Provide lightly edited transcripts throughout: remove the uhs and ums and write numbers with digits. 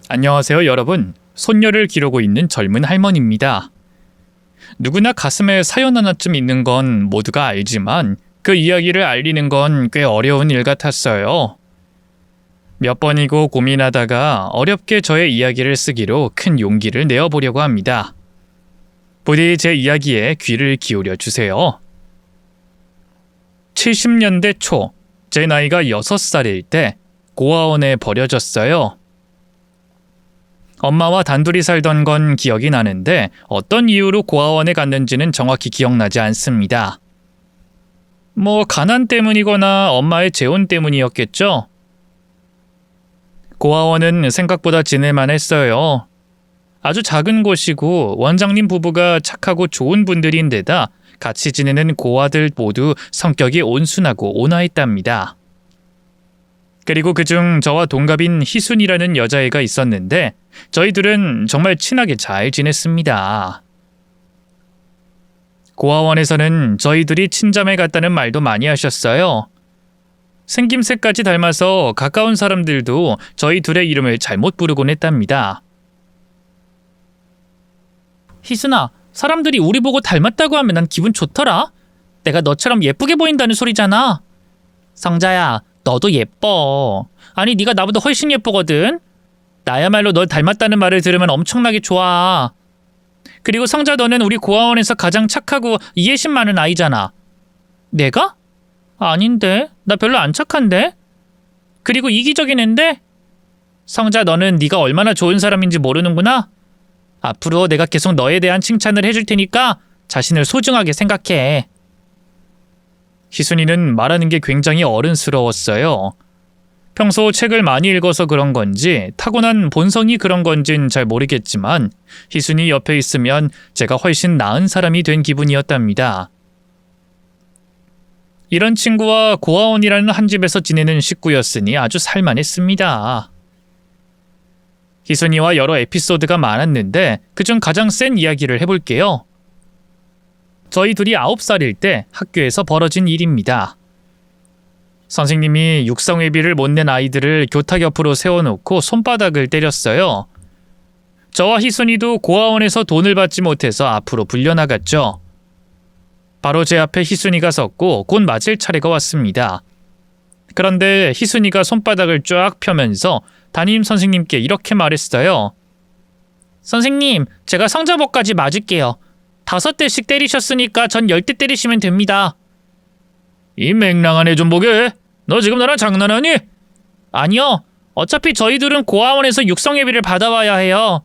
안녕하세요, 여러분. 손녀를 기르고 있는 젊은 할머니입니다. 누구나 가슴에 사연 하나쯤 있는 건 모두가 알지만 그 이야기를 알리는 건 꽤 어려운 일 같았어요. 몇 번이고 고민하다가 어렵게 저의 이야기를 쓰기로 큰 용기를 내어보려고 합니다. 부디 제 이야기에 귀를 기울여 주세요. 70년대 초, 제 나이가 6살일 때 고아원에 버려졌어요. 엄마와 단둘이 살던 건 기억이 나는데 어떤 이유로 고아원에 갔는지는 정확히 기억나지 않습니다. 가난 때문이거나 엄마의 재혼 때문이었겠죠? 고아원은 생각보다 지낼만 했어요. 아주 작은 곳이고 원장님 부부가 착하고 좋은 분들인데다 같이 지내는 고아들 모두 성격이 온순하고 온화했답니다. 그리고 그중 저와 동갑인 희순이라는 여자애가 있었는데 저희들은 정말 친하게 잘 지냈습니다. 고아원에서는 저희들이 친자매 같다는 말도 많이 하셨어요. 생김새까지 닮아서 가까운 사람들도 저희 둘의 이름을 잘못 부르곤 했답니다. 희순아, 사람들이 우리 보고 닮았다고 하면 난 기분 좋더라. 내가 너처럼 예쁘게 보인다는 소리잖아. 성자야, 너도 예뻐. 아니, 네가 나보다 훨씬 예쁘거든. 나야말로 널 닮았다는 말을 들으면 엄청나게 좋아. 그리고 성자, 너는 우리 고아원에서 가장 착하고 이해심 많은 아이잖아. 내가? 아닌데. 나 별로 안 착한데? 그리고 이기적인 앤데? 성자, 너는 네가 얼마나 좋은 사람인지 모르는구나. 앞으로 내가 계속 너에 대한 칭찬을 해줄 테니까 자신을 소중하게 생각해. 희순이는 말하는 게 굉장히 어른스러웠어요. 평소 책을 많이 읽어서 그런 건지 타고난 본성이 그런 건진 잘 모르겠지만 희순이 옆에 있으면 제가 훨씬 나은 사람이 된 기분이었답니다. 이런 친구와 고아원이라는 한 집에서 지내는 식구였으니 아주 살만했습니다. 희순이와 여러 에피소드가 많았는데 그중 가장 센 이야기를 해볼게요. 저희 둘이 9살일 때 학교에서 벌어진 일입니다. 선생님이 육성회비를 못 낸 아이들을 교탁 옆으로 세워놓고 손바닥을 때렸어요. 저와 희순이도 고아원에서 돈을 받지 못해서 앞으로 불려나갔죠. 바로 제 앞에 희순이가 섰고 곧 맞을 차례가 왔습니다. 그런데 희순이가 손바닥을 쫙 펴면서 담임 선생님께 이렇게 말했어요. 선생님, 제가 성자복까지 맞을게요. 5대씩 때리셨으니까 전 10대 때리시면 됩니다. 이 맹랑한 애 좀 보게. 너 지금 나랑 장난하니? 아니요. 어차피 저희들은 고아원에서 육성예비를 받아와야 해요.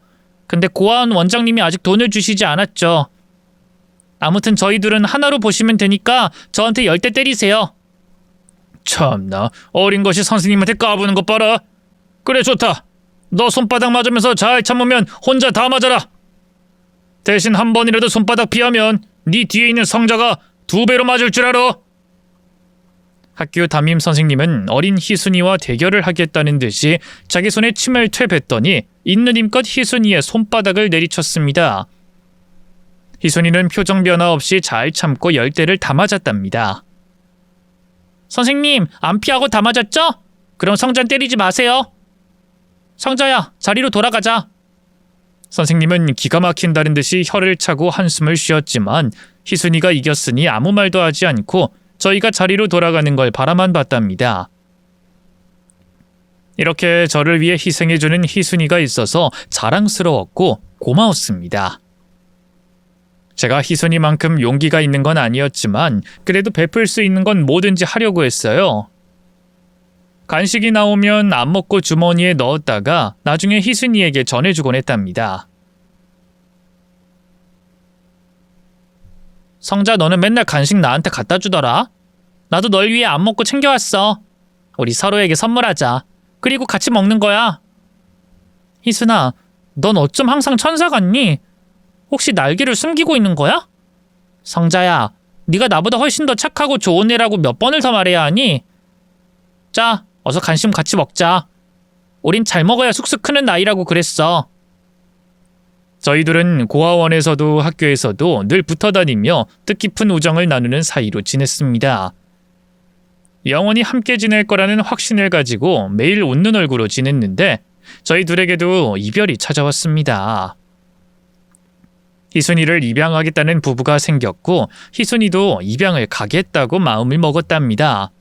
근데 고아원 원장님이 아직 돈을 주시지 않았죠. 아무튼 저희들은 하나로 보시면 되니까 저한테 10대 때리세요. 참나, 어린 것이 선생님한테 까부는 것 봐라. 그래, 좋다. 너 손바닥 맞으면서 잘 참으면 혼자 다 맞아라. 대신 한 번이라도 손바닥 피하면 네 뒤에 있는 성자가 2배로 맞을 줄 알아. 학교 담임 선생님은 어린 희순이와 대결을 하겠다는 듯이 자기 손에 침을 퇴뱉더니 있는 힘껏 희순이의 손바닥을 내리쳤습니다. 희순이는 표정 변화 없이 잘 참고 10대를 다 맞았답니다. 선생님, 안 피하고 다 맞았죠? 그럼 성자 때리지 마세요. 성자야, 자리로 돌아가자. 선생님은 기가 막힌다는 듯이 혀를 차고 한숨을 쉬었지만 희순이가 이겼으니 아무 말도 하지 않고 저희가 자리로 돌아가는 걸 바라만 봤답니다. 이렇게 저를 위해 희생해주는 희순이가 있어서 자랑스러웠고 고마웠습니다. 제가 희순이만큼 용기가 있는 건 아니었지만 그래도 베풀 수 있는 건 뭐든지 하려고 했어요. 간식이 나오면 안 먹고 주머니에 넣었다가 나중에 희순이에게 전해주곤 했답니다. 성자, 너는 맨날 간식 나한테 갖다 주더라. 나도 널 위해 안 먹고 챙겨왔어. 우리 서로에게 선물하자. 그리고 같이 먹는 거야. 희순아, 넌 어쩜 항상 천사 같니? 혹시 날개를 숨기고 있는 거야? 성자야, 네가 나보다 훨씬 더 착하고 좋은 애라고 몇 번을 더 말해야 하니? 자, 어서 간식 같이 먹자. 우린 잘 먹어야 쑥쑥 크는 나이라고 그랬어. 저희들은 고아원에서도 학교에서도 늘 붙어다니며 뜻깊은 우정을 나누는 사이로 지냈습니다. 영원히 함께 지낼 거라는 확신을 가지고 매일 웃는 얼굴로 지냈는데 저희 둘에게도 이별이 찾아왔습니다. 희순이를 입양하겠다는 부부가 생겼고 희순이도 입양을 가겠다고 마음을 먹었답니다.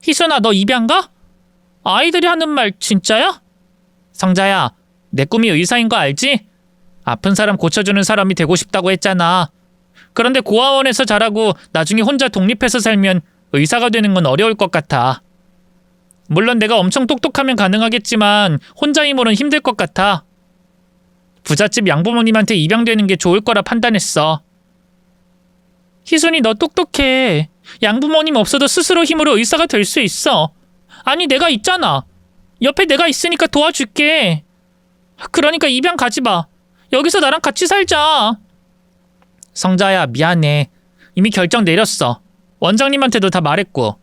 희순아, 너 입양 가? 아이들이 하는 말 진짜야? 성자야, 내 꿈이 의사인 거 알지? 아픈 사람 고쳐주는 사람이 되고 싶다고 했잖아. 그런데 고아원에서 자라고 나중에 혼자 독립해서 살면 의사가 되는 건 어려울 것 같아. 물론 내가 엄청 똑똑하면 가능하겠지만 혼자 힘으로는 힘들 것 같아. 부잣집 양부모님한테 입양되는 게 좋을 거라 판단했어. 희순이, 너 똑똑해. 양부모님 없어도 스스로 힘으로 의사가 될 수 있어. 아니, 내가 있잖아. 옆에 내가 있으니까 도와줄게. 그러니까 입양 가지 마. 여기서 나랑 같이 살자. 성자야, 미안해. 이미 결정 내렸어. 원장님한테도 다 말했고.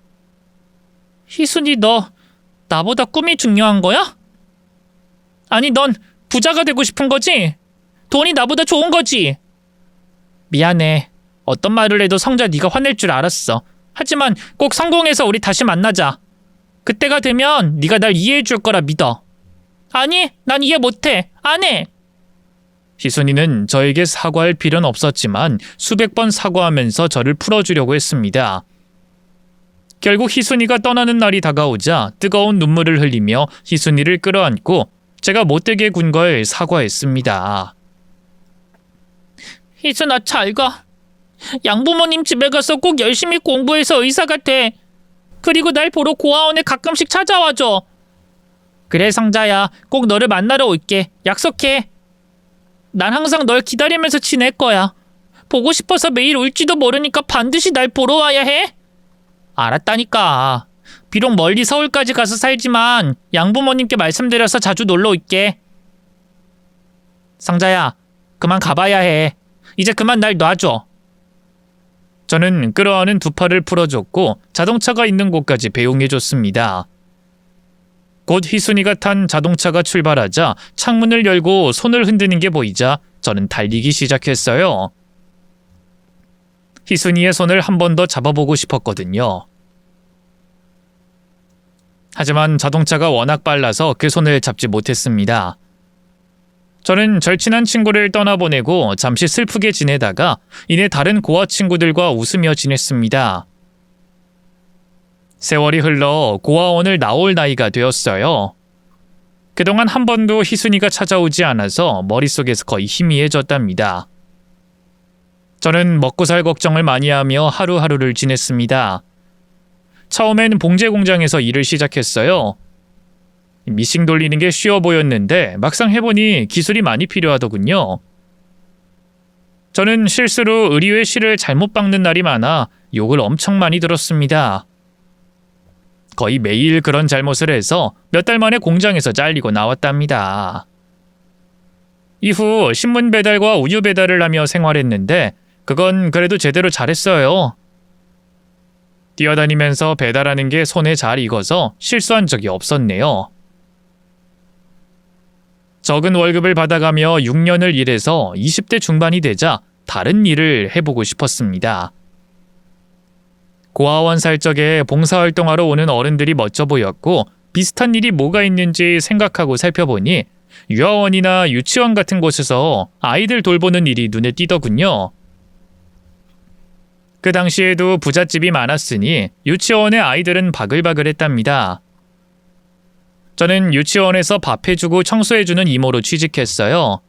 희순이, 너 나보다 꿈이 중요한 거야? 아니, 넌 부자가 되고 싶은 거지? 돈이 나보다 좋은 거지? 미안해. 어떤 말을 해도 성자 네가 화낼 줄 알았어. 하지만 꼭 성공해서 우리 다시 만나자. 그때가 되면 네가 날 이해해 줄 거라 믿어. 아니, 난 이해 못해. 안 해. 희순이는 저에게 사과할 필요는 없었지만 수백 번 사과하면서 저를 풀어주려고 했습니다. 결국 희순이가 떠나는 날이 다가오자 뜨거운 눈물을 흘리며 희순이를 끌어안고 제가 못되게 군 걸 사과했습니다. 희순아, 잘 가. 양부모님 집에 가서 꼭 열심히 공부해서 의사가 돼. 그리고 날 보러 고아원에 가끔씩 찾아와줘. 그래, 성자야. 꼭 너를 만나러 올게. 약속해. 난 항상 널 기다리면서 지낼 거야. 보고 싶어서 매일 올지도 모르니까 반드시 날 보러 와야 해. 알았다니까. 비록 멀리 서울까지 가서 살지만 양부모님께 말씀드려서 자주 놀러 올게. 성자야, 그만 가봐야 해. 이제 그만 날 놔줘. 저는 끌어안은 두 팔을 풀어줬고 자동차가 있는 곳까지 배웅해줬습니다. 곧 희순이가 탄 자동차가 출발하자 창문을 열고 손을 흔드는 게 보이자 저는 달리기 시작했어요. 희순이의 손을 한 번 더 잡아보고 싶었거든요. 하지만 자동차가 워낙 빨라서 그 손을 잡지 못했습니다. 저는 절친한 친구를 떠나보내고 잠시 슬프게 지내다가 이내 다른 고아 친구들과 웃으며 지냈습니다. 세월이 흘러 고아원을 나올 나이가 되었어요. 그동안 한 번도 희순이가 찾아오지 않아서 머릿속에서 거의 희미해졌답니다. 저는 먹고 살 걱정을 많이 하며 하루하루를 지냈습니다. 처음엔 봉제 공장에서 일을 시작했어요. 미싱 돌리는 게 쉬워 보였는데 막상 해보니 기술이 많이 필요하더군요. 저는 실수로 의류의 실을 잘못 박는 날이 많아 욕을 엄청 많이 들었습니다. 거의 매일 그런 잘못을 해서 몇 달 만에 공장에서 잘리고 나왔답니다. 이후 신문 배달과 우유 배달을 하며 생활했는데 그건 그래도 제대로 잘했어요. 뛰어다니면서 배달하는 게 손에 잘 익어서 실수한 적이 없었네요. 적은 월급을 받아가며 6년을 일해서 20대 중반이 되자 다른 일을 해보고 싶었습니다. 고아원 살 적에 봉사활동하러 오는 어른들이 멋져 보였고 비슷한 일이 뭐가 있는지 생각하고 살펴보니 유아원이나 유치원 같은 곳에서 아이들 돌보는 일이 눈에 띄더군요. 그 당시에도 부잣집이 많았으니 유치원의 아이들은 바글바글했답니다. 저는 유치원에서 밥해주고 청소해주는 이모로 취직했어요.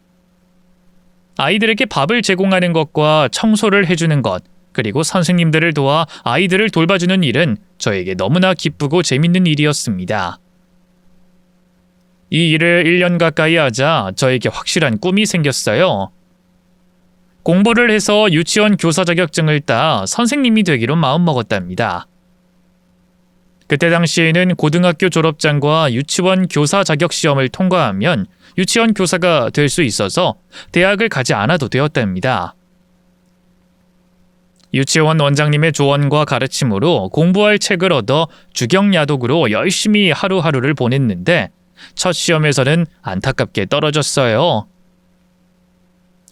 아이들에게 밥을 제공하는 것과 청소를 해주는 것, 그리고 선생님들을 도와 아이들을 돌봐주는 일은 저에게 너무나 기쁘고 재밌는 일이었습니다. 이 일을 1년 가까이 하자 저에게 확실한 꿈이 생겼어요. 공부를 해서 유치원 교사 자격증을 따 선생님이 되기로 마음먹었답니다. 그때 당시에는 고등학교 졸업장과 유치원 교사 자격 시험을 통과하면 유치원 교사가 될 수 있어서 대학을 가지 않아도 되었답니다. 유치원 원장님의 조언과 가르침으로 공부할 책을 얻어 주경야독으로 열심히 하루하루를 보냈는데 첫 시험에서는 안타깝게 떨어졌어요.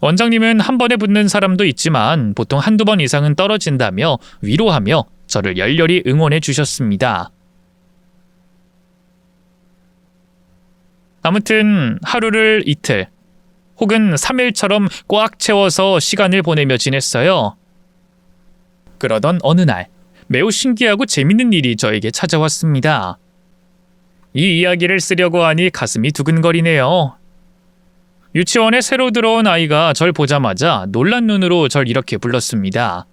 원장님은 한 번에 붙는 사람도 있지만 보통 한두 번 이상은 떨어진다며 위로하며 저를 열렬히 응원해 주셨습니다. 아무튼 하루를 이틀 혹은 3일처럼 꽉 채워서 시간을 보내며 지냈어요. 그러던 어느 날 매우 신기하고 재밌는 일이 저에게 찾아왔습니다. 이 이야기를 쓰려고 하니 가슴이 두근거리네요. 유치원에 새로 들어온 아이가 절 보자마자 놀란 눈으로 절 이렇게 불렀습니다.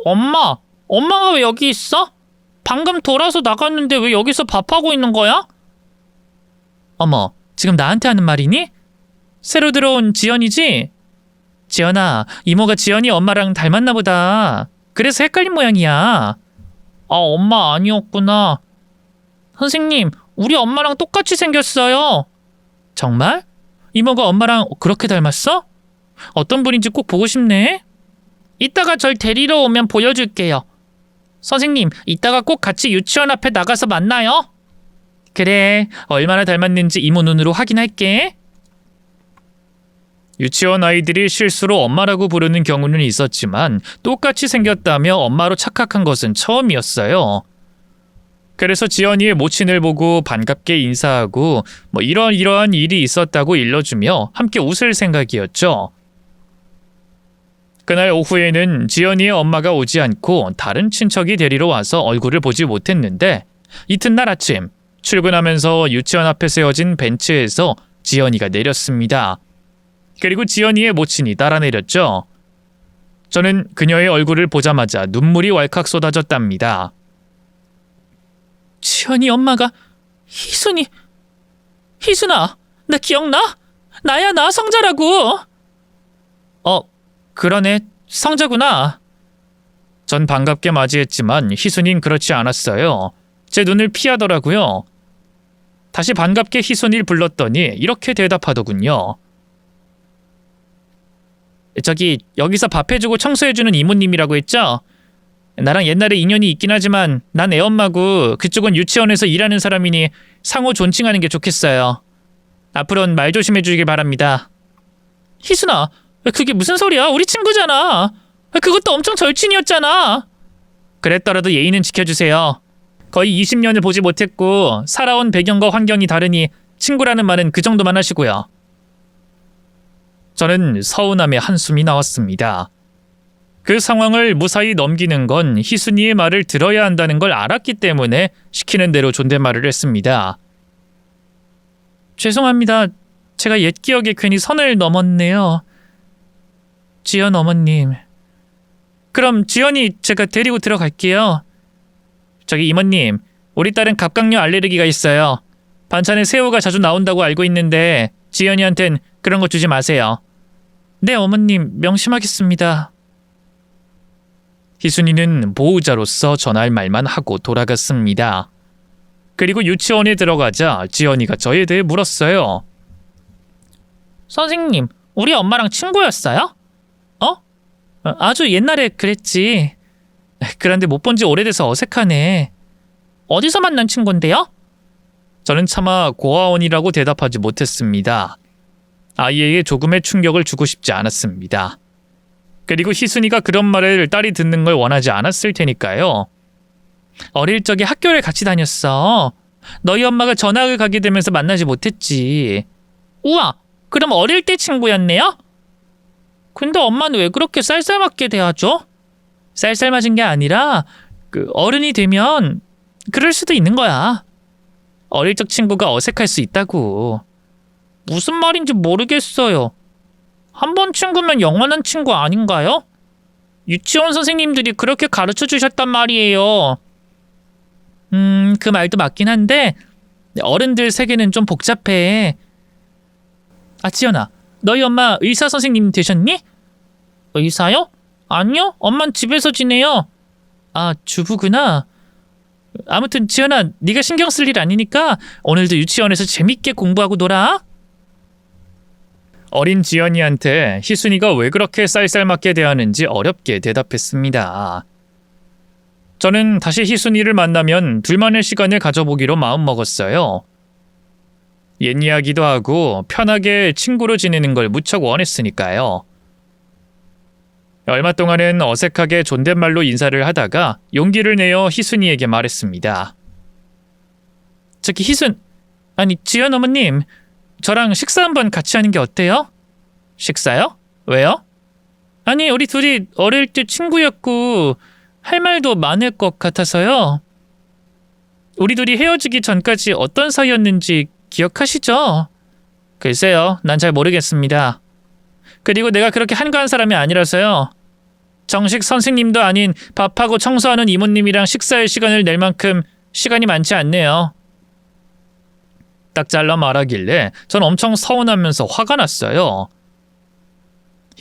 엄마, 엄마가 왜 여기 있어? 방금 돌아서 나갔는데 왜 여기서 밥하고 있는 거야? 어머, 지금 나한테 하는 말이니? 새로 들어온 지연이지? 지연아, 이모가 지연이 엄마랑 닮았나 보다. 그래서 헷갈린 모양이야. 아, 엄마 아니었구나. 선생님, 우리 엄마랑 똑같이 생겼어요. 정말? 이모가 엄마랑 그렇게 닮았어? 어떤 분인지 꼭 보고 싶네. 이따가 절 데리러 오면 보여줄게요. 선생님, 이따가 꼭 같이 유치원 앞에 나가서 만나요. 그래, 얼마나 닮았는지 이모 눈으로 확인할게. 유치원 아이들이 실수로 엄마라고 부르는 경우는 있었지만 똑같이 생겼다며 엄마로 착각한 것은 처음이었어요. 그래서 지연이의 모친을 보고 반갑게 인사하고 이러한 일이 있었다고 일러주며 함께 웃을 생각이었죠. 그날 오후에는 지연이의 엄마가 오지 않고 다른 친척이 데리러 와서 얼굴을 보지 못했는데 이튿날 아침 출근하면서 유치원 앞에 세워진 벤치에서 지연이가 내렸습니다. 그리고 지연이의 모친이 따라 내렸죠. 저는 그녀의 얼굴을 보자마자 눈물이 왈칵 쏟아졌답니다. 지연이 엄마가 희순이... 희순아, 나 기억나? 나야, 나 성자라고. 그러네, 성자구나. 전 반갑게 맞이했지만 희순이는 그렇지 않았어요. 제 눈을 피하더라고요. 다시 반갑게 희순이를 불렀더니 이렇게 대답하더군요. 저기, 여기서 밥해주고 청소해주는 이모님이라고 했죠? 나랑 옛날에 인연이 있긴 하지만 난 애엄마고 그쪽은 유치원에서 일하는 사람이니 상호 존칭하는 게 좋겠어요. 앞으로는 말 조심해 주길 바랍니다. 희순아, 그게 무슨 소리야? 우리 친구잖아. 그것도 엄청 절친이었잖아. 그랬더라도 예의는 지켜주세요. 거의 20년을 보지 못했고 살아온 배경과 환경이 다르니 친구라는 말은 그 정도만 하시고요. 저는 서운함에 한숨이 나왔습니다. 그 상황을 무사히 넘기는 건 희순이의 말을 들어야 한다는 걸 알았기 때문에 시키는 대로 존댓말을 했습니다. 죄송합니다. 제가 옛 기억에 괜히 선을 넘었네요. 지연 어머님. 그럼 지연이 제가 데리고 들어갈게요. 저기 이모님, 우리 딸은 갑각류 알레르기가 있어요. 반찬에 새우가 자주 나온다고 알고 있는데 지연이한텐 그런 거 주지 마세요. 네, 어머님, 명심하겠습니다. 희순이는 보호자로서 전할 말만 하고 돌아갔습니다. 그리고 유치원에 들어가자 지연이가 저에 대해 물었어요. 선생님, 우리 엄마랑 친구였어요? 아주 옛날에 그랬지. 그런데 못 본 지 오래돼서 어색하네. 어디서 만난 친구인데요? 저는 차마 고아원이라고 대답하지 못했습니다. 아이에게 조금의 충격을 주고 싶지 않았습니다. 그리고 희순이가 그런 말을 딸이 듣는 걸 원하지 않았을 테니까요. 어릴 적에 학교를 같이 다녔어. 너희 엄마가 전학을 가게 되면서 만나지 못했지. 우와, 그럼 어릴 때 친구였네요? 근데 엄마는 왜 그렇게 쌀쌀맞게 대하죠? 쌀쌀맞은 게 아니라 어른이 되면 그럴 수도 있는 거야. 어릴 적 친구가 어색할 수 있다고. 무슨 말인지 모르겠어요. 한 번 친구면 영원한 친구 아닌가요? 유치원 선생님들이 그렇게 가르쳐 주셨단 말이에요. 그 말도 맞긴 한데 어른들 세계는 좀 복잡해. 아, 지연아, 너희 엄마 의사 선생님 되셨니? 의사요? 아니요, 엄만 집에서 지내요. 아, 주부구나. 아무튼 지연아, 네가 신경 쓸 일 아니니까 오늘도 유치원에서 재밌게 공부하고 놀아. 어린 지연이한테 희순이가 왜 그렇게 쌀쌀맞게 대하는지 어렵게 대답했습니다. 저는 다시 희순이를 만나면 둘만의 시간을 가져보기로 마음먹었어요. 옛 이야기도 하고 편하게 친구로 지내는 걸 무척 원했으니까요. 얼마 동안은 어색하게 존댓말로 인사를 하다가 용기를 내어 희순이에게 말했습니다. 저기 아니 지연 어머님, 저랑 식사 한번 같이 하는 게 어때요? 식사요? 왜요? 아니 우리 둘이 어릴 때 친구였고 할 말도 많을 것 같아서요. 우리 둘이 헤어지기 전까지 어떤 사이였는지 기억하시죠? 글쎄요, 난 잘 모르겠습니다. 그리고 내가 그렇게 한가한 사람이 아니라서요. 정식 선생님도 아닌 밥하고 청소하는 이모님이랑 식사할 시간을 낼 만큼 시간이 많지 않네요. 딱 잘라 말하길래 전 엄청 서운하면서 화가 났어요.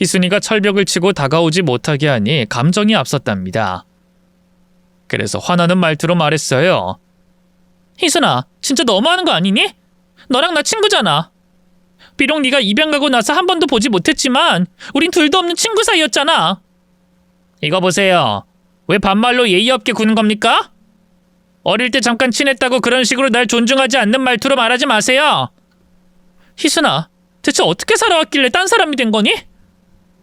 희순이가 철벽을 치고 다가오지 못하게 하니 감정이 앞섰답니다. 그래서 화나는 말투로 말했어요. 희순아, 진짜 너무하는 거 아니니? 너랑 나 친구잖아. 비록 네가 입양 가고 나서 한 번도 보지 못했지만 우린 둘도 없는 친구 사이였잖아. 이거 보세요. 왜 반말로 예의 없게 구는 겁니까? 어릴 때 잠깐 친했다고 그런 식으로 날 존중하지 않는 말투로 말하지 마세요. 희순아, 대체 어떻게 살아왔길래 딴 사람이 된 거니?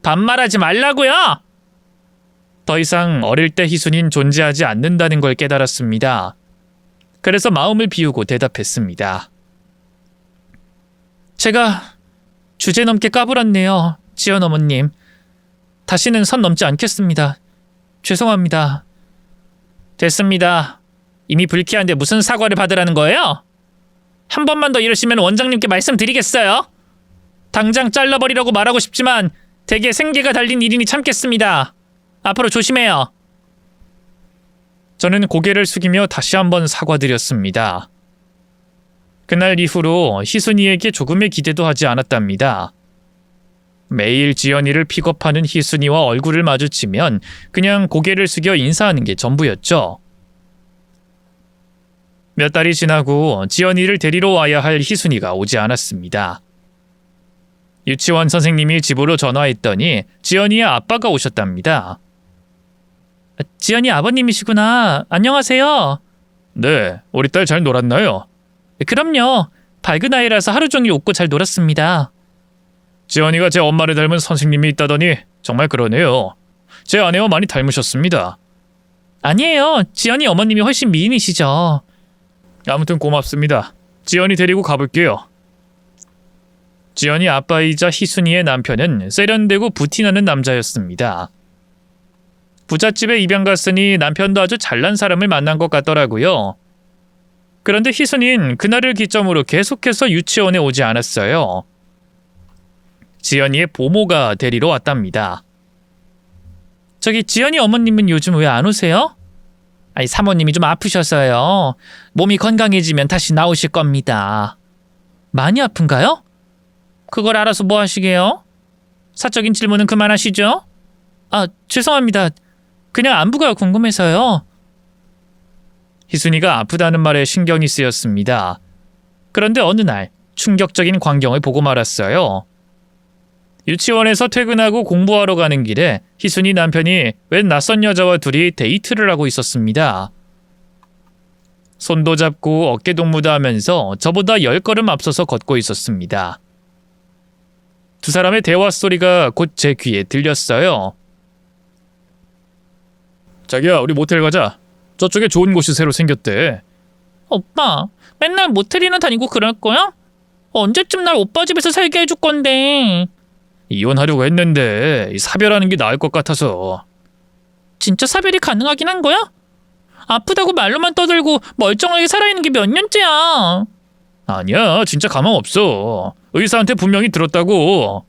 반말하지 말라고요. 더 이상 어릴 때 희순인 존재하지 않는다는 걸 깨달았습니다. 그래서 마음을 비우고 대답했습니다. 제가 주제넘게 까불었네요, 지연 어머님. 다시는 선 넘지 않겠습니다. 죄송합니다. 됐습니다. 이미 불쾌한데 무슨 사과를 받으라는 거예요? 한 번만 더 이러시면 원장님께 말씀드리겠어요. 당장 잘라버리라고 말하고 싶지만 대개 생계가 달린 일이니 참겠습니다. 앞으로 조심해요. 저는 고개를 숙이며 다시 한번 사과드렸습니다. 그날 이후로 희순이에게 조금의 기대도 하지 않았답니다. 매일 지연이를 픽업하는 희순이와 얼굴을 마주치면 그냥 고개를 숙여 인사하는 게 전부였죠. 몇 달이 지나고 지연이를 데리러 와야 할 희순이가 오지 않았습니다. 유치원 선생님이 집으로 전화했더니 지연이의 아빠가 오셨답니다. 지연이 아버님이시구나. 안녕하세요. 네, 우리 딸 잘 놀았나요? 그럼요. 밝은 아이라서 하루 종일 웃고 잘 놀았습니다. 지연이가 제 엄마를 닮은 선생님이 있다더니 정말 그러네요. 제 아내와 많이 닮으셨습니다. 아니에요. 지연이 어머님이 훨씬 미인이시죠. 아무튼 고맙습니다. 지연이 데리고 가볼게요. 지연이 아빠이자 희순이의 남편은 세련되고 부티나는 남자였습니다. 부잣집에 입양 갔으니 남편도 아주 잘난 사람을 만난 것 같더라고요. 그런데 희순이는 그날을 기점으로 계속해서 유치원에 오지 않았어요. 지연이의 보모가 데리러 왔답니다. 저기 지연이 어머님은 요즘 왜 안 오세요? 아니 사모님이 좀 아프셔서요. 몸이 건강해지면 다시 나오실 겁니다. 많이 아픈가요? 그걸 알아서 뭐 하시게요? 사적인 질문은 그만하시죠. 아, 죄송합니다. 그냥 안부가 궁금해서요. 희순이가 아프다는 말에 신경이 쓰였습니다. 그런데 어느 날 충격적인 광경을 보고 말았어요. 유치원에서 퇴근하고 공부하러 가는 길에 희순이 남편이 웬 낯선 여자와 둘이 데이트를 하고 있었습니다. 손도 잡고 어깨동무도 하면서 저보다 10걸음 앞서서 걷고 있었습니다. 두 사람의 대화 소리가 곧 제 귀에 들렸어요. 자기야, 우리 모텔 가자. 저쪽에 좋은 곳이 새로 생겼대. 오빠, 맨날 모텔이나 다니고 그럴 거야? 언제쯤 날 오빠 집에서 살게 해줄 건데. 이혼하려고 했는데 사별하는 게 나을 것 같아서. 진짜 사별이 가능하긴 한 거야? 아프다고 말로만 떠들고 멀쩡하게 살아있는 게 몇 년째야. 아니야, 진짜 가망 없어. 의사한테 분명히 들었다고.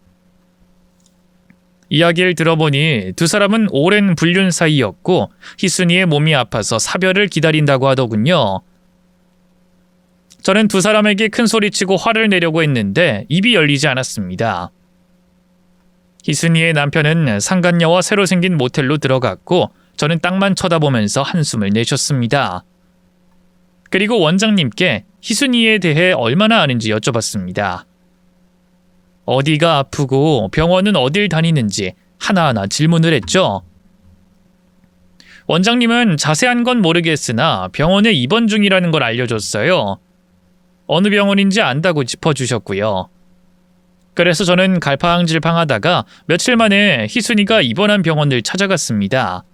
이야기를 들어보니 두 사람은 오랜 불륜 사이였고 희순이의 몸이 아파서 사별을 기다린다고 하더군요. 저는 두 사람에게 큰 소리치고 화를 내려고 했는데 입이 열리지 않았습니다. 희순이의 남편은 상간녀와 새로 생긴 모텔로 들어갔고 저는 땅만 쳐다보면서 한숨을 내쉬었습니다. 그리고 원장님께 희순이에 대해 얼마나 아는지 여쭤봤습니다. 어디가 아프고 병원은 어딜 다니는지 하나하나 질문을 했죠. 원장님은 자세한 건 모르겠으나 병원에 입원 중이라는 걸 알려줬어요. 어느 병원인지 안다고 짚어주셨고요. 그래서 저는 갈팡질팡하다가 며칠 만에 희순이가 입원한 병원을 찾아갔습니다.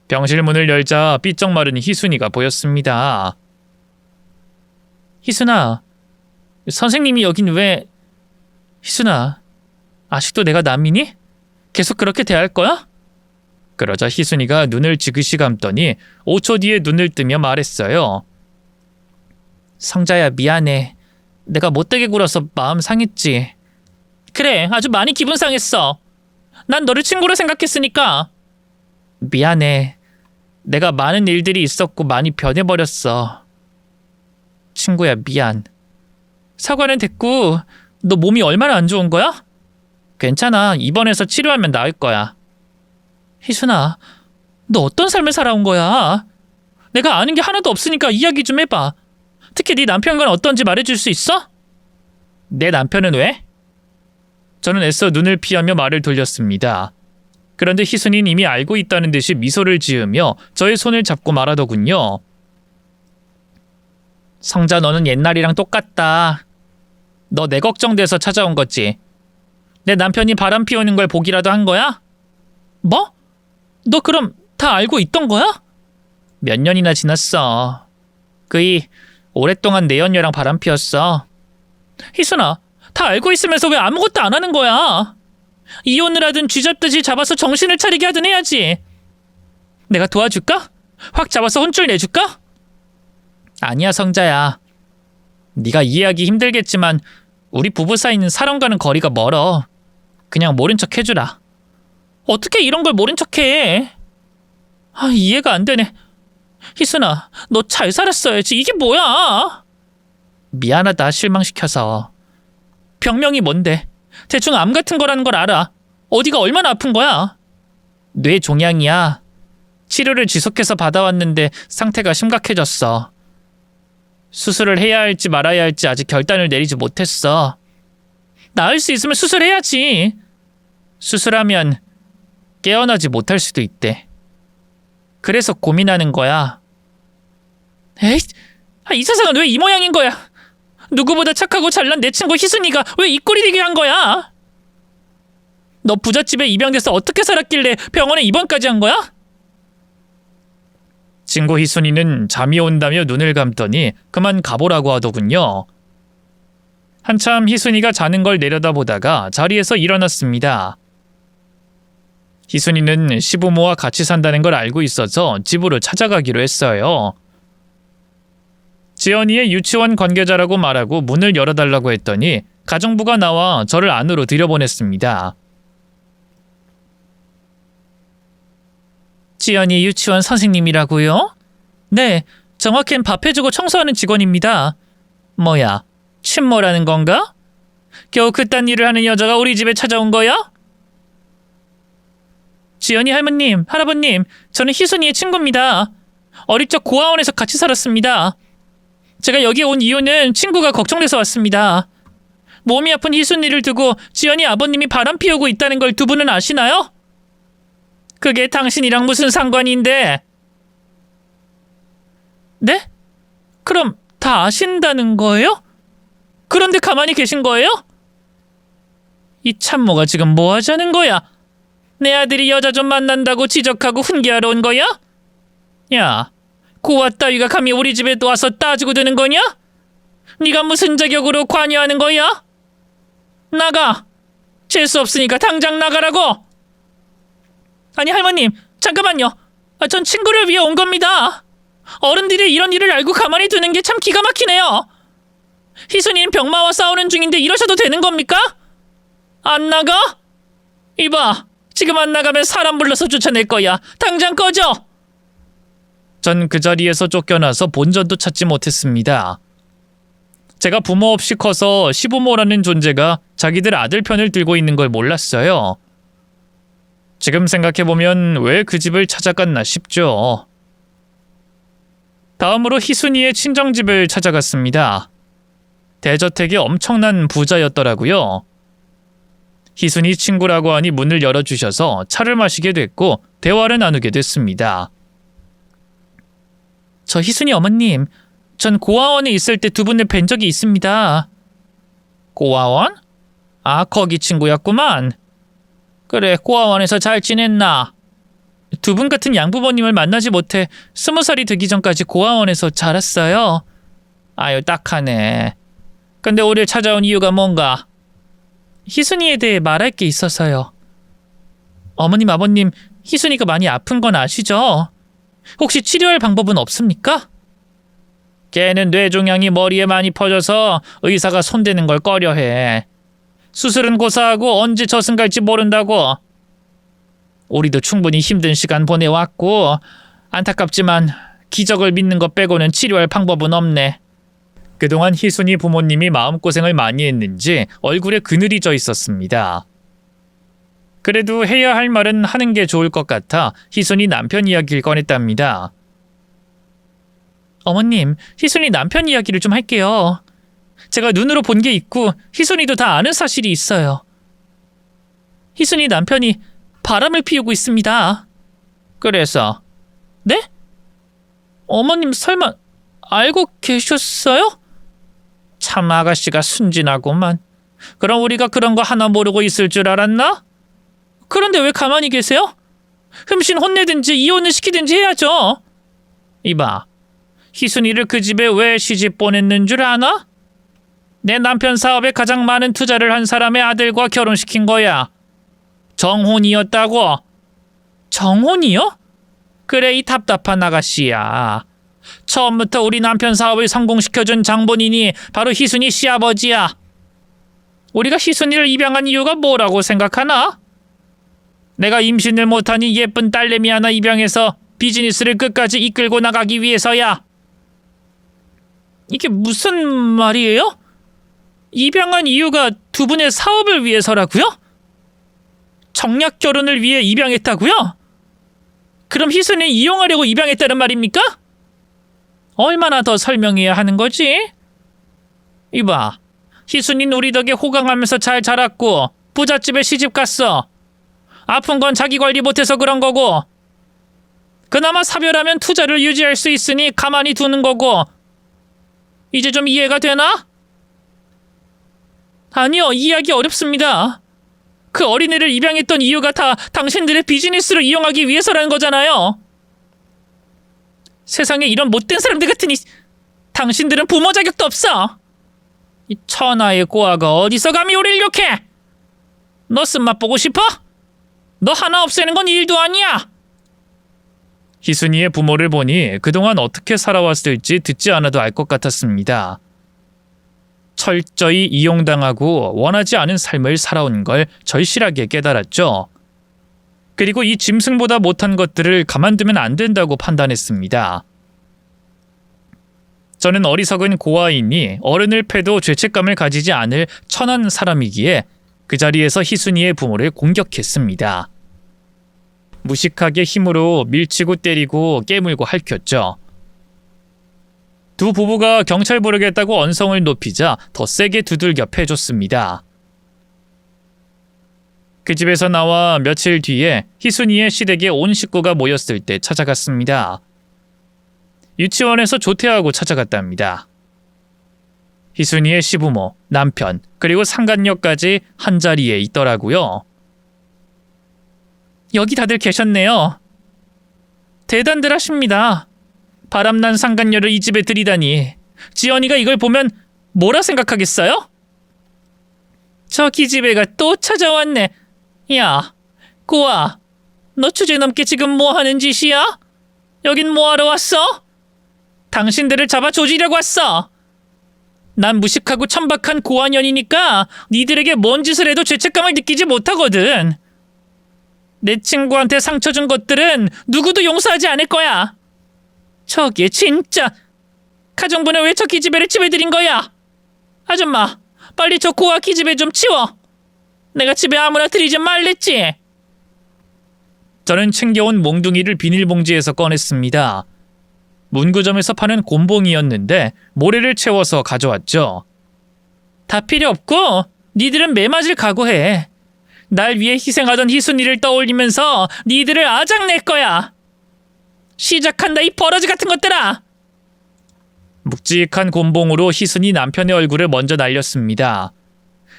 병실 문을 열자 삐쩍 마른 희순이가 보였습니다. 희순아, 선생님이 여긴 왜... 희순아, 아직도 내가 남이니? 계속 그렇게 대할 거야? 그러자 희순이가 눈을 지그시 감더니 5초 뒤에 눈을 뜨며 말했어요. 성자야, 미안해. 내가 못되게 굴어서 마음 상했지. 그래, 아주 많이 기분 상했어. 난 너를 친구로 생각했으니까. 미안해. 내가 많은 일들이 있었고 많이 변해버렸어. 친구야, 미안. 사과는 됐고, 너 몸이 얼마나 안 좋은 거야? 괜찮아. 입원해서 치료하면 나을 거야. 희순아, 너 어떤 삶을 살아온 거야? 내가 아는 게 하나도 없으니까 이야기 좀 해봐. 특히 네 남편은 어떤지 말해줄 수 있어? 내 남편은 왜? 저는 애써 눈을 피하며 말을 돌렸습니다. 그런데 희순이는 이미 알고 있다는 듯이 미소를 지으며 저의 손을 잡고 말하더군요. 성자, 너는 옛날이랑 똑같다. 너 내 걱정돼서 찾아온 거지. 내 남편이 바람 피우는 걸 보기라도 한 거야? 뭐? 너 그럼 다 알고 있던 거야? 몇 년이나 지났어. 그이 오랫동안 내 연녀랑 바람 피웠어. 희순아, 다 알고 있으면서 왜 아무것도 안 하는 거야? 이혼을 하든 쥐잡듯이 잡아서 정신을 차리게 하든 해야지. 내가 도와줄까? 확 잡아서 혼쭐 내줄까? 아니야, 성자야. 네가 이해하기 힘들겠지만 우리 부부 사이는 사랑과는 거리가 멀어. 그냥 모른 척 해주라. 어떻게 이런 걸 모른 척해? 이해가 안 되네. 희순아, 너 잘 살았어야지. 이게 뭐야? 미안하다, 실망시켜서. 병명이 뭔데? 대충 암 같은 거라는 걸 알아. 어디가 얼마나 아픈 거야? 뇌 종양이야. 치료를 지속해서 받아왔는데 상태가 심각해졌어. 수술을 해야 할지 말아야 할지 아직 결단을 내리지 못했어. 나을 수 있으면 수술해야지. 수술하면 깨어나지 못할 수도 있대. 그래서 고민하는 거야. 에이, 이 세상은 왜 이 모양인 거야? 누구보다 착하고 잘난 내 친구 희순이가 왜 이 꼴이 되게 한 거야? 너 부잣집에 입양돼서 어떻게 살았길래 병원에 입원까지 한 거야? 친구 희순이는 잠이 온다며 눈을 감더니 그만 가보라고 하더군요. 한참 희순이가 자는 걸 내려다보다가 자리에서 일어났습니다. 희순이는 시부모와 같이 산다는 걸 알고 있어서 집으로 찾아가기로 했어요. 지연이의 유치원 관계자라고 말하고 문을 열어달라고 했더니 가정부가 나와 저를 안으로 들여보냈습니다. 지연이 유치원 선생님이라고요? 네, 정확히는 밥 해주고 청소하는 직원입니다. 뭐야, 친모라는 건가? 겨우 그딴 일을 하는 여자가 우리 집에 찾아온 거야? 지연이 할머님, 할아버님, 저는 희순이의 친구입니다. 어릴 적 고아원에서 같이 살았습니다. 제가 여기 온 이유는 친구가 걱정돼서 왔습니다. 몸이 아픈 희순이를 두고 지연이 아버님이 바람 피우고 있다는 걸 두 분은 아시나요? 그게 당신이랑 무슨 상관인데? 네? 그럼 다 아신다는 거예요? 그런데 가만히 계신 거예요? 이 참모가 지금 뭐 하자는 거야? 내 아들이 여자 좀 만난다고 지적하고 훈계하러 온 거야? 야, 고아 따위가 감히 우리 집에 와서 따지고 드는 거냐? 네가 무슨 자격으로 관여하는 거야? 나가! 재수 없으니까 당장 나가라고! 아니 할머님, 잠깐만요. 전 친구를 위해 온 겁니다. 어른들이 이런 일을 알고 가만히 두는 게 참 기가 막히네요. 희순이는 병마와 싸우는 중인데 이러셔도 되는 겁니까? 안 나가? 이봐, 지금 안 나가면 사람 불러서 쫓아낼 거야. 당장 꺼져! 전 그 자리에서 쫓겨나서 본전도 찾지 못했습니다. 제가 부모 없이 커서 시부모라는 존재가 자기들 아들 편을 들고 있는 걸 몰랐어요. 지금 생각해보면 왜 그 집을 찾아갔나 싶죠. 다음으로 희순이의 친정집을 찾아갔습니다. 대저택이 엄청난 부자였더라고요. 희순이 친구라고 하니 문을 열어주셔서 차를 마시게 됐고 대화를 나누게 됐습니다. 저 희순이 어머님, 전 고아원에 있을 때 두 분을 뵌 적이 있습니다. 고아원? 아, 거기 친구였구만. 그래, 고아원에서 잘 지냈나? 두 분 같은 양부모님을 만나지 못해 20살이 되기 전까지 고아원에서 자랐어요. 아유, 딱하네. 근데 우리를 찾아온 이유가 뭔가? 희순이에 대해 말할 게 있어서요. 어머님, 아버님, 희순이가 많이 아픈 건 아시죠? 혹시 치료할 방법은 없습니까? 걔는 뇌종양이 머리에 많이 퍼져서 의사가 손대는 걸 꺼려해. 수술은 고사하고 언제 저승 갈지 모른다고. 우리도 충분히 힘든 시간 보내왔고 안타깝지만 기적을 믿는 것 빼고는 치료할 방법은 없네. 그동안 희순이 부모님이 마음고생을 많이 했는지 얼굴에 그늘이 져 있었습니다. 그래도 해야 할 말은 하는 게 좋을 것 같아 희순이 남편 이야기를 꺼냈답니다. 어머님, 희순이 남편 이야기를 좀 할게요. 제가 눈으로 본 게 있고 희순이도 다 아는 사실이 있어요. 희순이 남편이 바람을 피우고 있습니다. 그래서? 네? 어머님 설마 알고 계셨어요? 참 아가씨가 순진하구만. 그럼 우리가 그런 거 하나 모르고 있을 줄 알았나? 그런데 왜 가만히 계세요? 흠신 혼내든지 이혼을 시키든지 해야죠. 이봐, 희순이를 그 집에 왜 시집 보냈는 줄 아나? 내 남편 사업에 가장 많은 투자를 한 사람의 아들과 결혼시킨 거야. 정혼이었다고. 정혼이요? 그래, 이 답답한 아가씨야. 처음부터 우리 남편 사업을 성공시켜준 장본인이 바로 희순이 시아버지야. 우리가 희순이를 입양한 이유가 뭐라고 생각하나? 내가 임신을 못하니 예쁜 딸내미 하나 입양해서 비즈니스를 끝까지 이끌고 나가기 위해서야. 이게 무슨 말이에요? 입양한 이유가 두 분의 사업을 위해서라고요? 정략 결혼을 위해 입양했다고요? 그럼 희순이 이용하려고 입양했다는 말입니까? 얼마나 더 설명해야 하는 거지? 이봐, 희순이는 우리 덕에 호강하면서 잘 자랐고 부잣집에 시집 갔어. 아픈 건 자기 관리 못해서 그런 거고 그나마 사별하면 투자를 유지할 수 있으니 가만히 두는 거고. 이제 좀 이해가 되나? 아니요, 이해하기 어렵습니다. 그 어린애를 입양했던 이유가 다 당신들의 비즈니스를 이용하기 위해서라는 거잖아요. 세상에 이런 못된 사람들 같으니 당신들은 부모 자격도 없어. 이 천하의 고아가 어디서 감히 우리를 욕해? 너 쓴맛 보고 싶어? 너 하나 없애는 건 일도 아니야. 희순이의 부모를 보니 그동안 어떻게 살아왔을지 듣지 않아도 알 것 같았습니다. 철저히 이용당하고 원하지 않은 삶을 살아온 걸 절실하게 깨달았죠. 그리고 이 짐승보다 못한 것들을 가만두면 안 된다고 판단했습니다. 저는 어리석은 고아이니 어른을 패도 죄책감을 가지지 않을 천한 사람이기에 그 자리에서 희순이의 부모를 공격했습니다. 무식하게 힘으로 밀치고 때리고 깨물고 핥혔죠. 두 부부가 경찰 부르겠다고 언성을 높이자 더 세게 두들겨 패줬습니다. 그 집에서 나와 며칠 뒤에 희순이의 시댁에 온 식구가 모였을 때 찾아갔습니다. 유치원에서 조퇴하고 찾아갔답니다. 희순이의 시부모, 남편, 그리고 상간녀까지 한자리에 있더라고요. 여기 다들 계셨네요. 대단들 하십니다. 바람난 상간녀를 이 집에 들이다니. 지연이가 이걸 보면 뭐라 생각하겠어요? 저 기집애가 또 찾아왔네. 야, 고아, 너 주제넘게 지금 뭐 하는 짓이야? 여긴 뭐하러 왔어? 당신들을 잡아 조지려고 왔어. 난 무식하고 천박한 고아년이니까 니들에게 뭔 짓을 해도 죄책감을 느끼지 못하거든. 내 친구한테 상처 준 것들은 누구도 용서하지 않을 거야. 저게 진짜. 가정부는 왜 저 기집애를 집에 들인 거야? 아줌마, 빨리 저 고아 기집애 좀 치워. 내가 집에 아무나 들이지 말랬지. 저는 챙겨온 몽둥이를 비닐봉지에서 꺼냈습니다. 문구점에서 파는 곰봉이었는데 모래를 채워서 가져왔죠. 다 필요 없고 니들은 매 맞을 각오해. 날 위해 희생하던 희순이를 떠올리면서 니들을 아작낼 거야. 시작한다, 이 버러지 같은 것들아. 묵직한 곰봉으로 희순이 남편의 얼굴을 먼저 날렸습니다.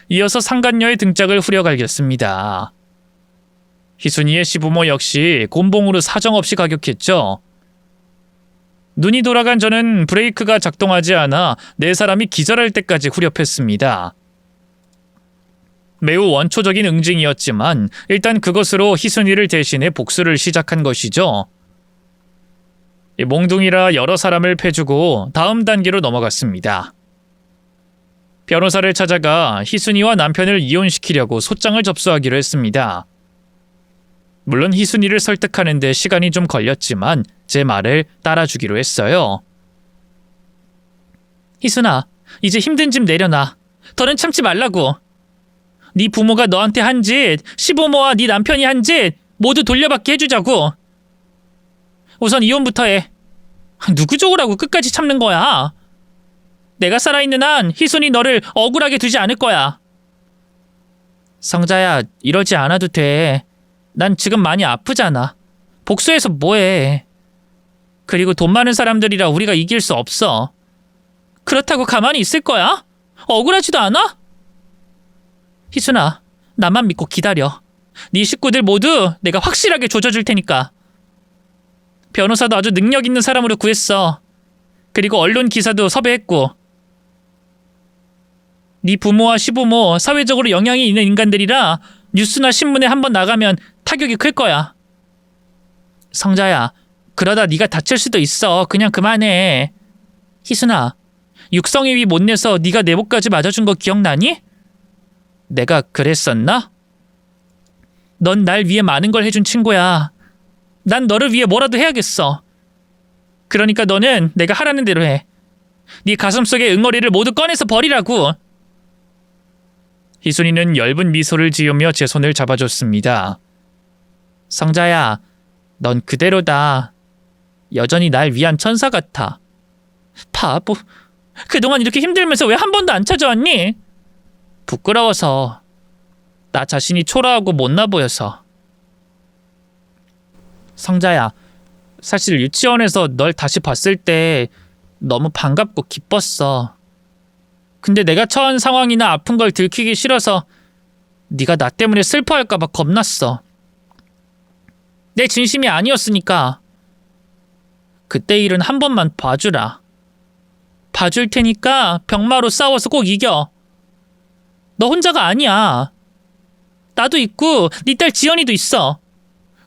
이어서 상간녀의 등짝을 후려갈겼습니다. 희순이의 시부모 역시 곰봉으로 사정없이 가격했죠. 눈이 돌아간 저는 브레이크가 작동하지 않아 네 사람이 기절할 때까지 후렵했습니다. 매우 원초적인 응징이었지만 일단 그것으로 희순이를 대신해 복수를 시작한 것이죠. 몽둥이라 여러 사람을 패주고 다음 단계로 넘어갔습니다. 변호사를 찾아가 희순이와 남편을 이혼시키려고 소장을 접수하기로 했습니다. 물론 희순이를 설득하는 데 시간이 좀 걸렸지만 제 말을 따라주기로 했어요. 희순아, 이제 힘든 짐 내려놔. 더는 참지 말라고. 네 부모가 너한테 한 짓, 시부모와 네 남편이 한 짓 모두 돌려받게 해주자고. 우선 이혼부터 해. 누구 좋으라고 끝까지 참는 거야? 내가 살아있는 한 희순이 너를 억울하게 두지 않을 거야. 성자야, 이러지 않아도 돼. 난 지금 많이 아프잖아. 복수해서 뭐해. 그리고 돈 많은 사람들이라 우리가 이길 수 없어. 그렇다고 가만히 있을 거야? 억울하지도 않아? 희순아, 나만 믿고 기다려. 네 식구들 모두 내가 확실하게 조져줄 테니까. 변호사도 아주 능력 있는 사람으로 구했어. 그리고 언론 기사도 섭외했고. 네 부모와 시부모, 사회적으로 영향이 있는 인간들이라 뉴스나 신문에 한번 나가면 타격이 클 거야. 성자야, 그러다 네가 다칠 수도 있어. 그냥 그만해. 희순아, 육성회비 못 내서 네가 내 목까지 맞아준 거 기억나니? 내가 그랬었나? 넌 날 위해 많은 걸 해준 친구야. 난 너를 위해 뭐라도 해야겠어. 그러니까 너는 내가 하라는 대로 해. 네 가슴속의 응어리를 모두 꺼내서 버리라고. 희순이는 엷은 미소를 지으며 제 손을 잡아줬습니다. 성자야, 넌 그대로다. 여전히 날 위한 천사 같아. 바보, 그동안 이렇게 힘들면서 왜 한 번도 안 찾아왔니? 부끄러워서. 나 자신이 초라하고 못나 보여서. 성자야, 사실 유치원에서 널 다시 봤을 때 너무 반갑고 기뻤어. 근데 내가 처한 상황이나 아픈 걸 들키기 싫어서 네가 나 때문에 슬퍼할까 봐 겁났어. 내 진심이 아니었으니까. 그때 일은 한 번만 봐주라. 봐줄 테니까 병마로 싸워서 꼭 이겨. 너 혼자가 아니야. 나도 있고 네 딸 지연이도 있어.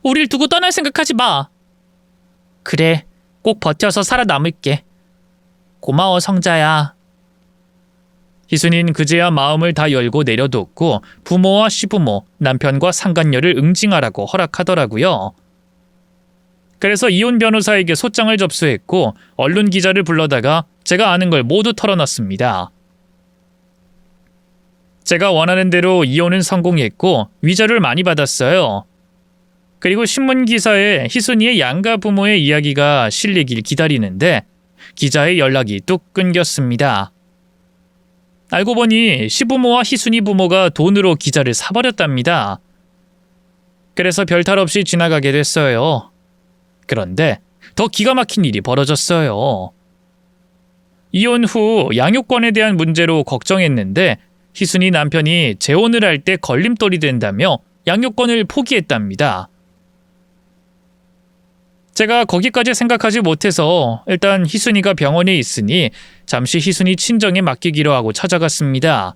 우릴 두고 떠날 생각하지 마. 그래, 꼭 버텨서 살아남을게. 고마워, 성자야. 희순이는 그제야 마음을 다 열고 내려뒀고 부모와 시부모, 남편과 상간녀를 응징하라고 허락하더라고요. 그래서 이혼 변호사에게 소장을 접수했고 언론 기자를 불러다가 제가 아는 걸 모두 털어놨습니다. 제가 원하는 대로 이혼은 성공했고 위자료를 많이 받았어요. 그리고 신문 기사에 희순이의 양가 부모의 이야기가 실리길 기다리는데 기자의 연락이 뚝 끊겼습니다. 알고 보니 시부모와 희순이 부모가 돈으로 기자를 사버렸답니다. 그래서 별탈 없이 지나가게 됐어요. 그런데 더 기가 막힌 일이 벌어졌어요. 이혼 후 양육권에 대한 문제로 걱정했는데 희순이 남편이 재혼을 할 때 걸림돌이 된다며 양육권을 포기했답니다. 제가 거기까지 생각하지 못해서 일단 희순이가 병원에 있으니 잠시 희순이 친정에 맡기기로 하고 찾아갔습니다.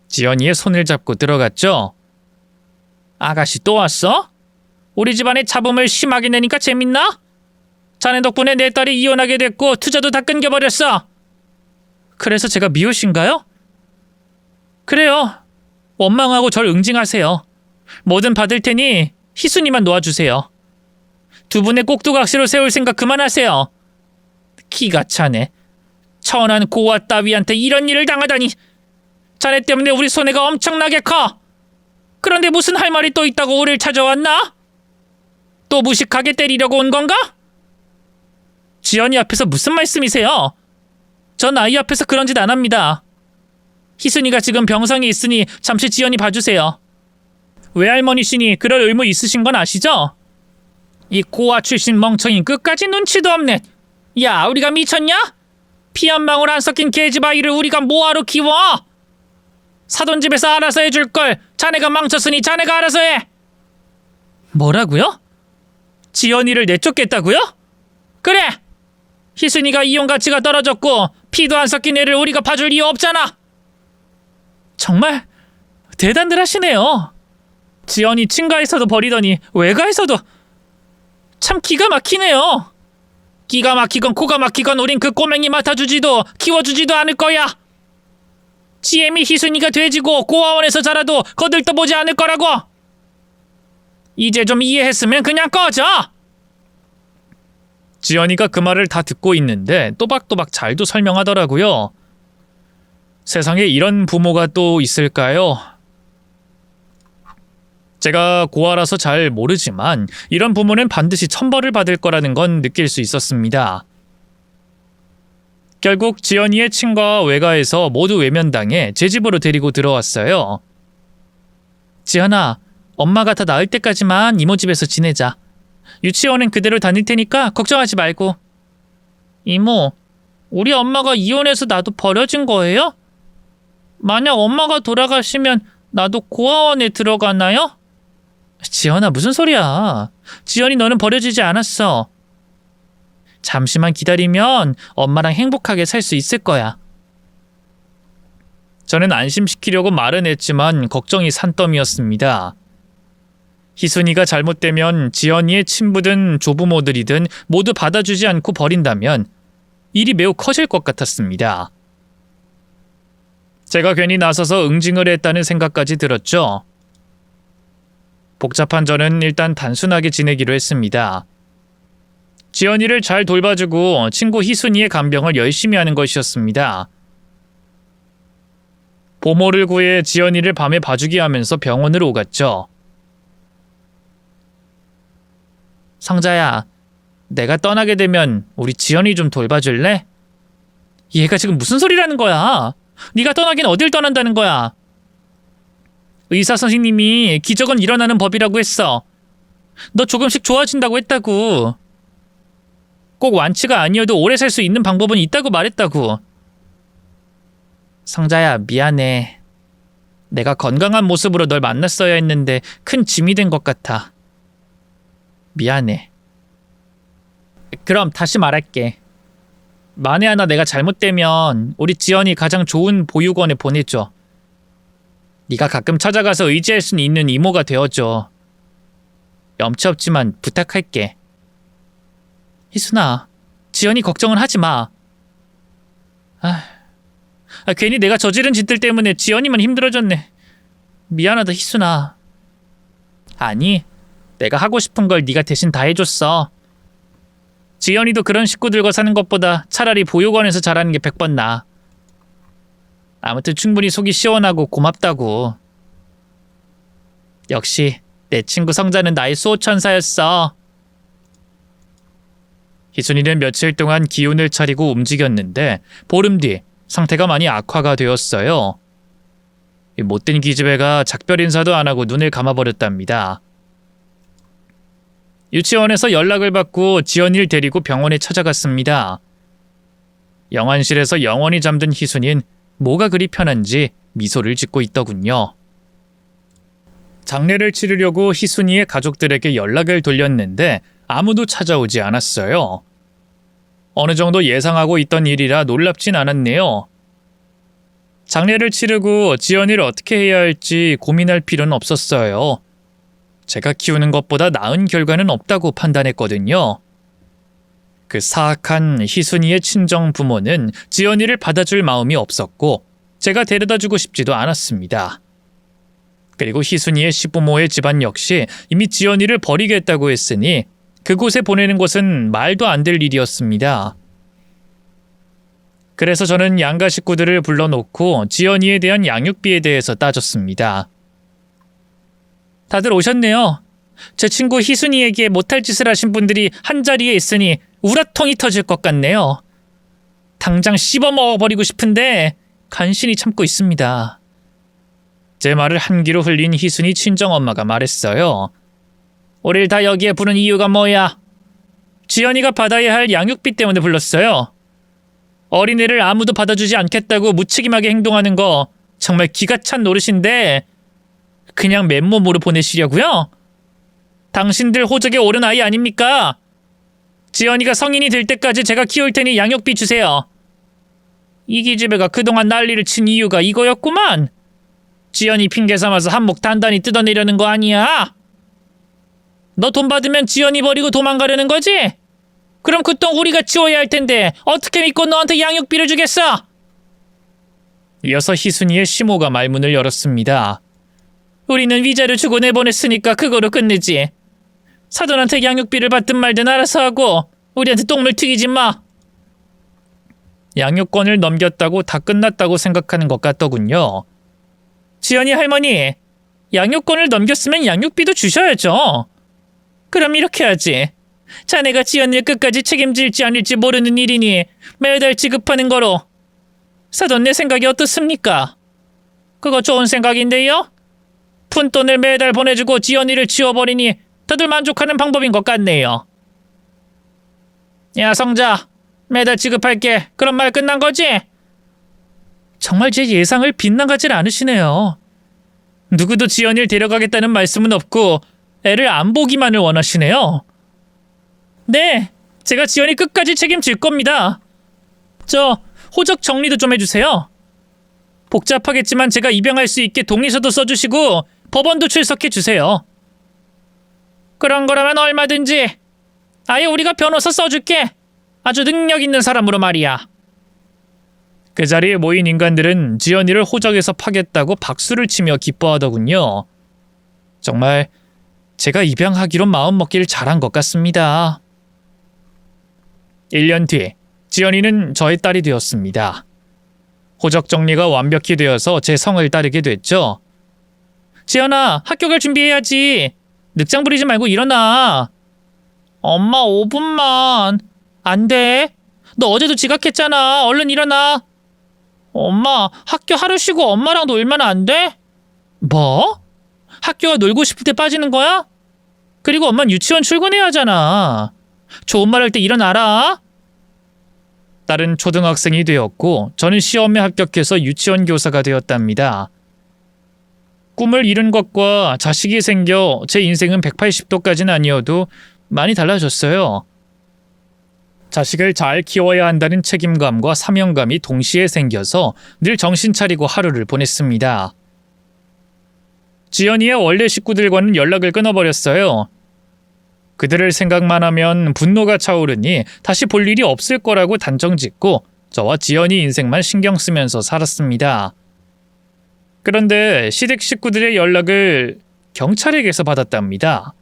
지연이의 손을 잡고 들어갔죠. 아가씨 또 왔어? 우리 집안에 잡음을 심하게 내니까 재밌나? 자네 덕분에 내 딸이 이혼하게 됐고 투자도 다 끊겨버렸어. 그래서 제가 미우신가요? 그래요. 원망하고 절 응징하세요. 뭐든 받을 테니 희순이만 놓아주세요. 두 분의 꼭두각시로 세울 생각 그만하세요. 기가 차네. 천한 고아 따위한테 이런 일을 당하다니. 자네 때문에 우리 손해가 엄청나게 커. 그런데 무슨 할 말이 또 있다고 우릴 찾아왔나? 또 무식하게 때리려고 온 건가? 지연이 앞에서 무슨 말씀이세요? 전 아이 앞에서 그런 짓 안 합니다. 희순이가 지금 병상에 있으니 잠시 지연이 봐주세요. 외할머니시니 그럴 의무 있으신 건 아시죠? 이 고아 출신 멍청이 끝까지 눈치도 없네. 야, 우리가 미쳤냐? 피 한 방울 안 섞인 계집 아이를 우리가 뭐하러 키워? 사돈집에서 알아서 해줄 걸. 자네가 망쳤으니 자네가 알아서 해. 뭐라고요? 지연이를 내쫓겠다고요? 그래! 희순이가 이용 가치가 떨어졌고 피도 안 섞인 애를 우리가 봐줄 이유 없잖아. 정말 대단들 하시네요. 지연이 친가에서도 버리더니 외가에서도 참 기가 막히네요. 기가 막히건 코가 막히건 우린 그 꼬맹이 맡아주지도 키워주지도 않을 거야. 지엠이 희순이가 돼지고 고아원에서 자라도 거들떠보지 않을 거라고. 이제 좀 이해했으면 그냥 꺼져. 지연이가 그 말을 다 듣고 있는데 또박또박 잘도 설명하더라고요. 세상에 이런 부모가 또 있을까요? 제가 고아라서 잘 모르지만 이런 부모는 반드시 천벌을 받을 거라는 건 느낄 수 있었습니다. 결국 지연이의 친가와 외가에서 모두 외면당해 제 집으로 데리고 들어왔어요. 지연아, 엄마가 다 나을 때까지만 이모 집에서 지내자. 유치원은 그대로 다닐 테니까 걱정하지 말고. 이모, 우리 엄마가 이혼해서 나도 버려진 거예요? 만약 엄마가 돌아가시면 나도 고아원에 들어가나요? 지연아, 무슨 소리야. 지연이 너는 버려지지 않았어. 잠시만 기다리면 엄마랑 행복하게 살 수 있을 거야. 저는 안심시키려고 말은 했지만 걱정이 산더미였습니다. 희순이가 잘못되면 지연이의 친부든 조부모들이든 모두 받아주지 않고 버린다면 일이 매우 커질 것 같았습니다. 제가 괜히 나서서 응징을 했다는 생각까지 들었죠. 복잡한 저는 일단 단순하게 지내기로 했습니다. 지연이를 잘 돌봐주고 친구 희순이의 간병을 열심히 하는 것이었습니다. 보모를 구해 지연이를 밤에 봐주기 하면서 병원으로 오갔죠. 성자야, 내가 떠나게 되면 우리 지연이 좀 돌봐줄래? 얘가 지금 무슨 소리라는 거야? 네가 떠나긴 어딜 떠난다는 거야? 의사 선생님이 기적은 일어나는 법이라고 했어. 너 조금씩 좋아진다고 했다고. 꼭 완치가 아니어도 오래 살 수 있는 방법은 있다고 말했다고. 성자야, 미안해. 내가 건강한 모습으로 널 만났어야 했는데 큰 짐이 된 것 같아. 미안해. 그럼 다시 말할게. 만에 하나 내가 잘못되면 우리 지연이 가장 좋은 보육원에 보내줘. 네가 가끔 찾아가서 의지할 수 있는 이모가 되어줘. 염치 없지만 부탁할게. 희순아, 지연이 걱정은 하지 마. 괜히 내가 저지른 짓들 때문에 지연이만 힘들어졌네. 미안하다, 희순아. 아니, 내가 하고 싶은 걸 네가 대신 다 해줬어. 지연이도 그런 식구들과 사는 것보다 차라리 보육원에서 자라는 게 100번 나아. 아무튼 충분히 속이 시원하고 고맙다고. 역시 내 친구 성자는 나의 수호천사였어. 희순이는 며칠 동안 기운을 차리고 움직였는데 보름 뒤 상태가 많이 악화가 되었어요. 못된 기집애가 작별 인사도 안 하고 눈을 감아버렸답니다. 유치원에서 연락을 받고 지연이를 데리고 병원에 찾아갔습니다. 영안실에서 영원히 잠든 희순이는 뭐가 그리 편한지 미소를 짓고 있더군요. 장례를 치르려고 희순이의 가족들에게 연락을 돌렸는데 아무도 찾아오지 않았어요. 어느 정도 예상하고 있던 일이라 놀랍진 않았네요. 장례를 치르고 지연이를 어떻게 해야 할지 고민할 필요는 없었어요. 제가 키우는 것보다 나은 결과는 없다고 판단했거든요. 그 사악한 희순이의 친정 부모는 지연이를 받아줄 마음이 없었고 제가 데려다주고 싶지도 않았습니다. 그리고 희순이의 시부모의 집안 역시 이미 지연이를 버리겠다고 했으니 그곳에 보내는 것은 말도 안 될 일이었습니다. 그래서 저는 양가 식구들을 불러놓고 지연이에 대한 양육비에 대해서 따졌습니다. 다들 오셨네요. 제 친구 희순이에게 못할 짓을 하신 분들이 한자리에 있으니 우라통이 터질 것 같네요. 당장 씹어먹어버리고 싶은데 간신히 참고 있습니다. 제 말을 한 귀로 흘린 희순이 친정엄마가 말했어요. 우릴 다 여기에 부른 이유가 뭐야? 지연이가 받아야 할 양육비 때문에 불렀어요. 어린애를 아무도 받아주지 않겠다고 무책임하게 행동하는 거 정말 기가 찬 노릇인데 그냥 맨몸으로 보내시려고요? 당신들 호적에 오른 아이 아닙니까? 지연이가 성인이 될 때까지 제가 키울 테니 양육비 주세요. 이 기집애가 그동안 난리를 친 이유가 이거였구만. 지연이 핑계 삼아서 한몫 단단히 뜯어내려는 거 아니야? 너 돈 받으면 지연이 버리고 도망가려는 거지? 그럼 그 돈 우리가 치워야 할 텐데 어떻게 믿고 너한테 양육비를 주겠어? 이어서 희순이의 시모가 말문을 열었습니다. 우리는 위자료 주고 내보냈으니까 그거로 끝내지. 사돈한테 양육비를 받든 말든 알아서 하고 우리한테 똥물 튀기지 마. 양육권을 넘겼다고 다 끝났다고 생각하는 것 같더군요. 지연이 할머니, 양육권을 넘겼으면 양육비도 주셔야죠. 그럼 이렇게 하지. 자네가 지연이를 끝까지 책임질지 아닐지 모르는 일이니 매달 지급하는 거로. 사돈 내 생각이 어떻습니까? 그거 좋은 생각인데요? 푼돈을 매달 보내주고 지연이를 치워버리니 다들 만족하는 방법인 것 같네요. 야 성자, 매달 지급할게. 그런 말 끝난 거지? 정말 제 예상을 빗나가질 않으시네요. 누구도 지연이를 데려가겠다는 말씀은 없고 애를 안 보기만을 원하시네요. 네, 제가 지연이 끝까지 책임질 겁니다. 저 호적 정리도 좀 해주세요. 복잡하겠지만 제가 입양할 수 있게 동의서도 써주시고 법원도 출석해주세요. 그런 거라면 얼마든지. 아예 우리가 변호사 써줄게. 아주 능력 있는 사람으로 말이야. 그 자리에 모인 인간들은 지연이를 호적에서 파겠다고 박수를 치며 기뻐하더군요. 정말 제가 입양하기로 마음먹기를 잘한 것 같습니다. 1년 뒤 지연이는 저의 딸이 되었습니다. 호적 정리가 완벽히 되어서 제 성을 따르게 됐죠. 지연아, 학교 갈 준비해야지. 늑장 부리지 말고 일어나. 엄마 5분만. 안 돼. 너 어제도 지각했잖아. 얼른 일어나. 엄마, 학교 하루 쉬고 엄마랑 놀면 안 돼? 뭐? 학교가 놀고 싶을 때 빠지는 거야? 그리고 엄마는 유치원 출근해야 하잖아. 좋은 말 할 때 일어나라. 딸은 초등학생이 되었고 저는 시험에 합격해서 유치원 교사가 되었답니다. 꿈을 이룬 것과 자식이 생겨 제 인생은 180도까지는 아니어도 많이 달라졌어요. 자식을 잘 키워야 한다는 책임감과 사명감이 동시에 생겨서 늘 정신 차리고 하루를 보냈습니다. 지연이의 원래 식구들과는 연락을 끊어버렸어요. 그들을 생각만 하면 분노가 차오르니 다시 볼 일이 없을 거라고 단정짓고 저와 지연이 인생만 신경 쓰면서 살았습니다. 그런데 시댁 식구들의 연락을 경찰에게서 받았답니다.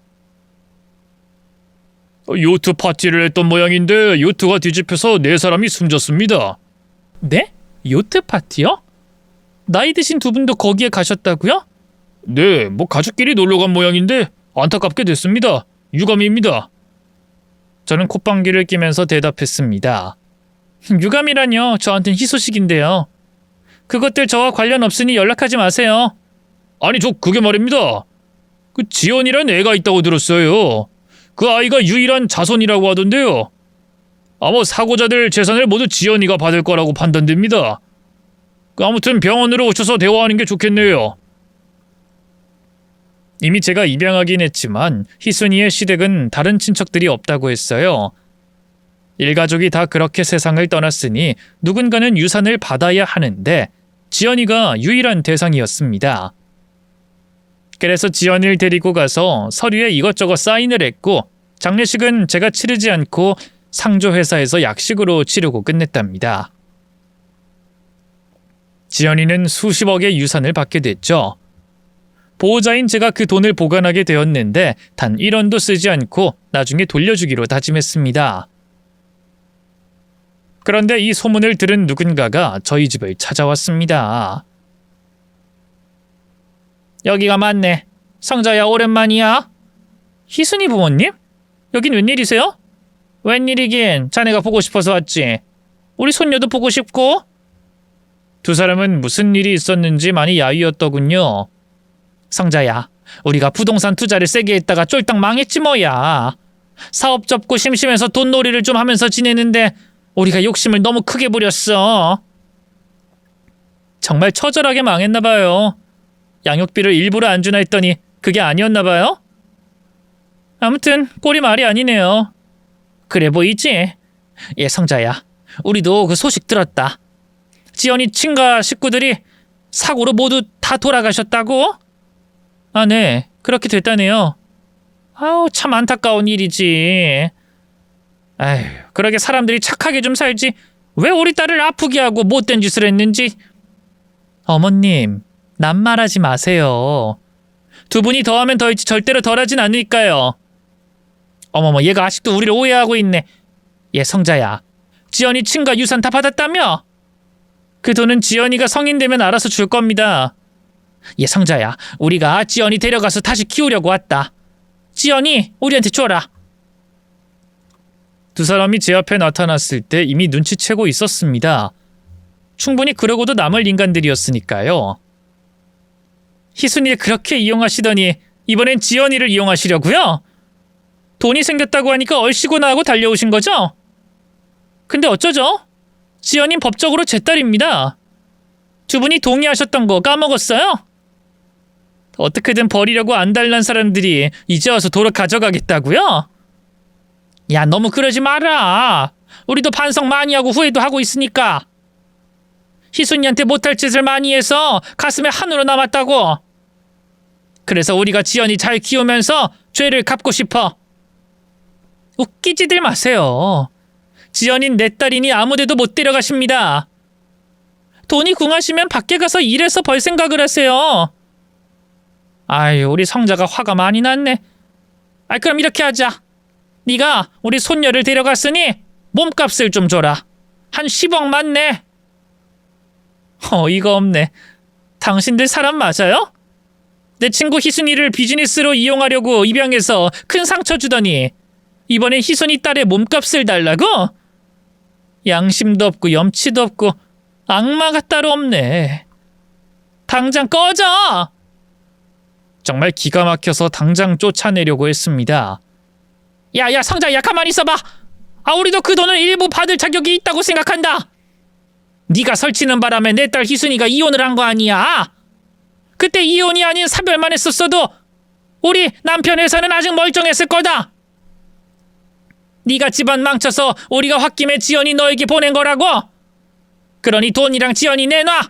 요트 파티를 했던 모양인데 요트가 뒤집혀서 4사람이 숨졌습니다. 네? 요트 파티요? 나이 드신 두 분도 거기에 가셨다고요? 네, 가족끼리 놀러간 모양인데 안타깝게 됐습니다. 유감입니다. 저는 콧방귀를 뀌면서 대답했습니다. 유감이라뇨? 저한텐 희소식인데요. 그것들 저와 관련 없으니 연락하지 마세요. 아니 그게 말입니다. 그 지연이란 애가 있다고 들었어요. 그 아이가 유일한 자손이라고 하던데요. 아마 사고자들 재산을 모두 지연이가 받을 거라고 판단됩니다. 아무튼 병원으로 오셔서 대화하는 게 좋겠네요. 이미 제가 입양하긴 했지만 희순이의 시댁은 다른 친척들이 없다고 했어요. 일가족이 다 그렇게 세상을 떠났으니 누군가는 유산을 받아야 하는데 지연이가 유일한 대상이었습니다. 그래서 지연이를 데리고 가서 서류에 이것저것 사인을 했고 장례식은 제가 치르지 않고 상조회사에서 약식으로 치르고 끝냈답니다. 지연이는 수십억의 유산을 받게 됐죠. 보호자인 제가 그 돈을 보관하게 되었는데 단 1원도 쓰지 않고 나중에 돌려주기로 다짐했습니다. 그런데 이 소문을 들은 누군가가 저희 집을 찾아왔습니다. 여기가 맞네. 성자야, 오랜만이야. 희순이 부모님? 여긴 웬일이세요? 웬일이긴, 자네가 보고 싶어서 왔지. 우리 손녀도 보고 싶고. 두 사람은 무슨 일이 있었는지 많이 야위었더군요. 성자야, 우리가 부동산 투자를 세게 했다가 쫄딱 망했지 뭐야. 사업 접고 심심해서 돈놀이를 좀 하면서 지내는데 우리가 욕심을 너무 크게 부렸어. 정말 처절하게 망했나봐요. 양육비를 일부러 안 주나 했더니 그게 아니었나봐요. 아무튼 꼴이 말이 아니네요. 그래 보이지? 예, 성자야. 우리도 그 소식 들었다. 지연이 친가 식구들이 사고로 모두 다 돌아가셨다고? 아, 네. 그렇게 됐다네요. 아우, 참 안타까운 일이지. 아휴, 그러게 사람들이 착하게 좀 살지. 왜 우리 딸을 아프게 하고 못된 짓을 했는지. 어머님, 낱말하지 마세요. 두 분이 더하면 더했지 절대로 덜하진 않으니까요. 어머머, 얘가 아직도 우리를 오해하고 있네. 얘 성자야. 지연이 친가 유산 다 받았다며? 그 돈은 지연이가 성인 되면 알아서 줄 겁니다. 얘 성자야. 우리가 지연이 데려가서 다시 키우려고 왔다. 지연이 우리한테 줘라. 두 사람이 제 앞에 나타났을 때 이미 눈치채고 있었습니다. 충분히 그러고도 남을 인간들이었으니까요. 희순이를 그렇게 이용하시더니 이번엔 지연이를 이용하시려고요? 돈이 생겼다고 하니까 얼씨구나 하고 달려오신 거죠? 근데 어쩌죠? 지연이는 법적으로 제 딸입니다. 두 분이 동의하셨던 거 까먹었어요? 어떻게든 버리려고 안달난 사람들이 이제 와서 도로 가져가겠다고요? 야, 너무 그러지 마라. 우리도 반성 많이 하고 후회도 하고 있으니까. 희순이한테 못할 짓을 많이 해서 가슴에 한으로 남았다고. 그래서 우리가 지연이 잘 키우면서 죄를 갚고 싶어. 웃기지들 마세요. 지연인 내 딸이니 아무데도 못 데려가십니다. 돈이 궁하시면 밖에 가서 일해서 벌 생각을 하세요. 아유, 우리 성자가 화가 많이 났네. 그럼 이렇게 하자. 네가 우리 손녀를 데려갔으니 몸값을 좀 줘라. 한 10억 맞네. 어이가 없네. 당신들 사람 맞아요? 내 친구 희순이를 비즈니스로 이용하려고 입양해서 큰 상처 주더니 이번엔 희순이 딸의 몸값을 달라고? 양심도 없고 염치도 없고 악마가 따로 없네. 당장 꺼져! 정말 기가 막혀서 당장 쫓아내려고 했습니다. 야, 성자야, 가만히 있어봐. 우리도 그 돈을 일부 받을 자격이 있다고 생각한다. 네가 설치는 바람에 내 딸 희순이가 이혼을 한 거 아니야? 그때 이혼이 아닌 사별만 했었어도 우리 남편 회사는 아직 멀쩡했을 거다. 네가 집안 망쳐서 우리가 홧김에 지연이 너에게 보낸 거라고? 그러니 돈이랑 지연이 내놔.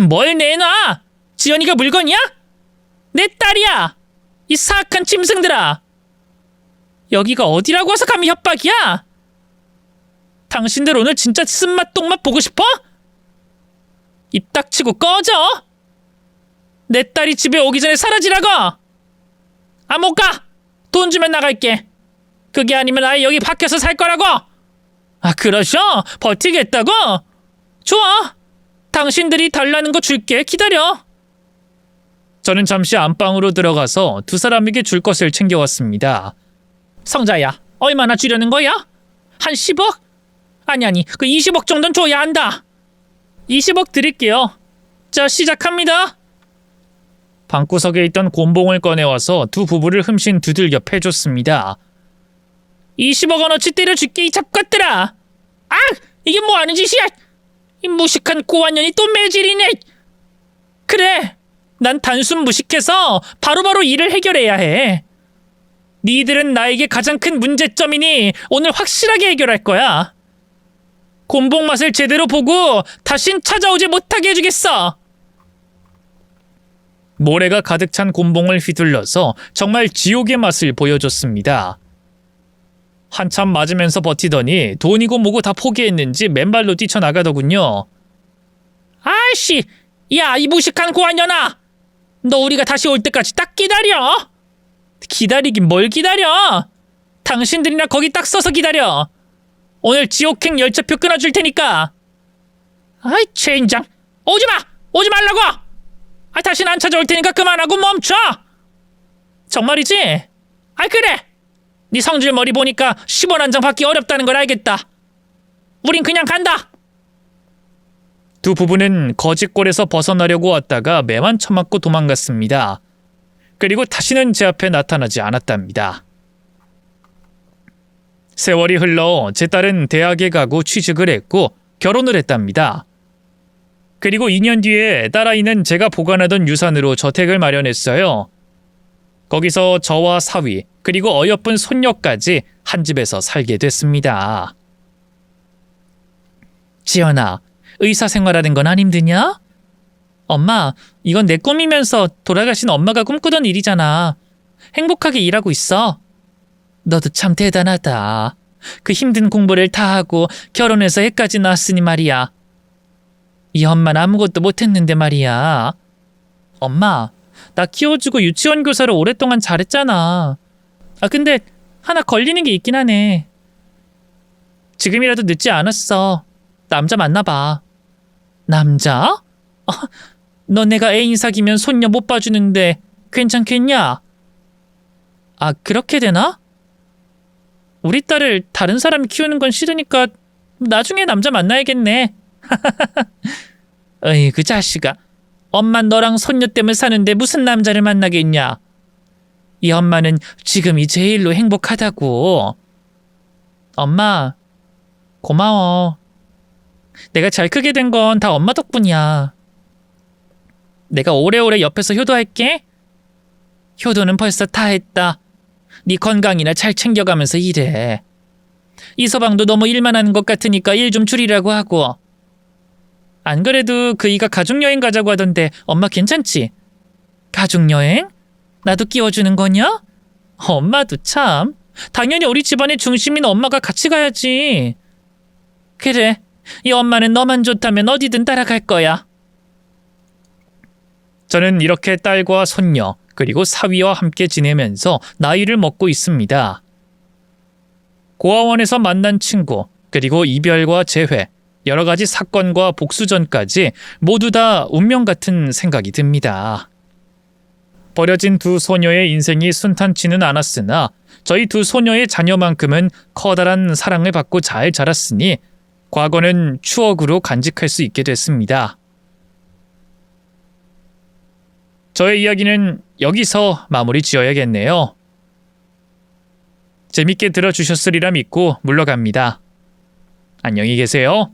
뭘 내놔? 지연이가 물건이야? 내 딸이야. 이 사악한 짐승들아. 여기가 어디라고 해서 감히 협박이야? 당신들 오늘 진짜 쓴맛 똥맛 보고 싶어? 입 닥치고 꺼져. 내 딸이 집에 오기 전에 사라지라고. 못 가. 돈 주면 나갈게. 그게 아니면 아예 여기 밖에서 살 거라고. 그러셔? 버티겠다고? 좋아. 당신들이 달라는 거 줄게. 기다려. 저는 잠시 안방으로 들어가서 두 사람에게 줄 것을 챙겨왔습니다. 성자야, 얼마나 주려는 거야? 한 10억? 아니, 그 20억 정도는 줘야 한다. 20억 드릴게요. 자, 시작합니다. 방구석에 있던 곤봉을 꺼내와서 두 부부를 흠씬 두들겨 패줬습니다. 20억 원어치 때려줄게, 이 잡것들아. 이게 뭐 하는 짓이야? 이 무식한 고환년이 또 매질이네. 그래, 난 단순 무식해서 바로바로 일을 해결해야 해. 니들은 나에게 가장 큰 문제점이니 오늘 확실하게 해결할 거야. 곤봉 맛을 제대로 보고 다신 찾아오지 못하게 해주겠어. 모래가 가득 찬 곤봉을 휘둘러서 정말 지옥의 맛을 보여줬습니다. 한참 맞으면서 버티더니 돈이고 뭐고 다 포기했는지 맨발로 뛰쳐나가더군요. 아이씨, 야, 이 무식한 고환년아, 너 우리가 다시 올 때까지 딱 기다려. 기다리긴 뭘 기다려. 당신들이나 거기 딱 서서 기다려. 오늘 지옥행 열차표 끊어줄 테니까. 젠장. 오지마! 오지 말라고! 다시는 안 찾아올 테니까 그만하고 멈춰! 정말이지? 그래! 네 성질 머리 보니까 10원 한 장 받기 어렵다는 걸 알겠다. 우린 그냥 간다. 두 부부는 거짓골에서 벗어나려고 왔다가 매만 처맞고 도망갔습니다. 그리고 다시는 제 앞에 나타나지 않았답니다. 세월이 흘러 제 딸은 대학에 가고 취직을 했고 결혼을 했답니다. 그리고 2년 뒤에 딸아이는 제가 보관하던 유산으로 저택을 마련했어요. 거기서 저와 사위 그리고 어여쁜 손녀까지 한 집에서 살게 됐습니다. 지연아, 의사 생활하는 건 안 힘드냐? 엄마, 이건 내 꿈이면서 돌아가신 엄마가 꿈꾸던 일이잖아. 행복하게 일하고 있어. 너도 참 대단하다. 그 힘든 공부를 다 하고 결혼해서 애까지 낳았으니 말이야. 이 엄마는 아무것도 못했는데 말이야. 엄마, 나 키워주고 유치원 교사로 오랫동안 잘했잖아. 근데 하나 걸리는 게 있긴 하네. 지금이라도 늦지 않았어. 남자 만나봐. 남자? 너 내가 애인 사귀면 손녀 못 봐주는데 괜찮겠냐? 그렇게 되나? 우리 딸을 다른 사람이 키우는 건 싫으니까 나중에 남자 만나야겠네. 어이, 그 자식아. 엄마 너랑 손녀 때문에 사는데 무슨 남자를 만나겠냐? 이 엄마는 지금이 제일로 행복하다고. 엄마, 고마워. 내가 잘 크게 된 건 다 엄마 덕분이야. 내가 오래오래 옆에서 효도할게. 효도는 벌써 다 했다. 네 건강이나 잘 챙겨가면서 일해. 이서방도 너무 일만 하는 것 같으니까 일 좀 줄이라고 하고. 안 그래도 그이가 가족여행 가자고 하던데 엄마 괜찮지? 가족여행? 나도 끼워주는 거냐? 엄마도 참. 당연히 우리 집안의 중심인 엄마가 같이 가야지. 그래, 이 엄마는 너만 좋다면 어디든 따라갈 거야. 저는 이렇게 딸과 손녀 그리고 사위와 함께 지내면서 나이를 먹고 있습니다. 고아원에서 만난 친구 그리고 이별과 재회, 여러 가지 사건과 복수전까지 모두 다 운명 같은 생각이 듭니다. 버려진 두 소녀의 인생이 순탄치는 않았으나 저희 두 소녀의 자녀만큼은 커다란 사랑을 받고 잘 자랐으니 과거는 추억으로 간직할 수 있게 됐습니다. 저의 이야기는 여기서 마무리 지어야겠네요. 재밌게 들어주셨으리라 믿고 물러갑니다. 안녕히 계세요.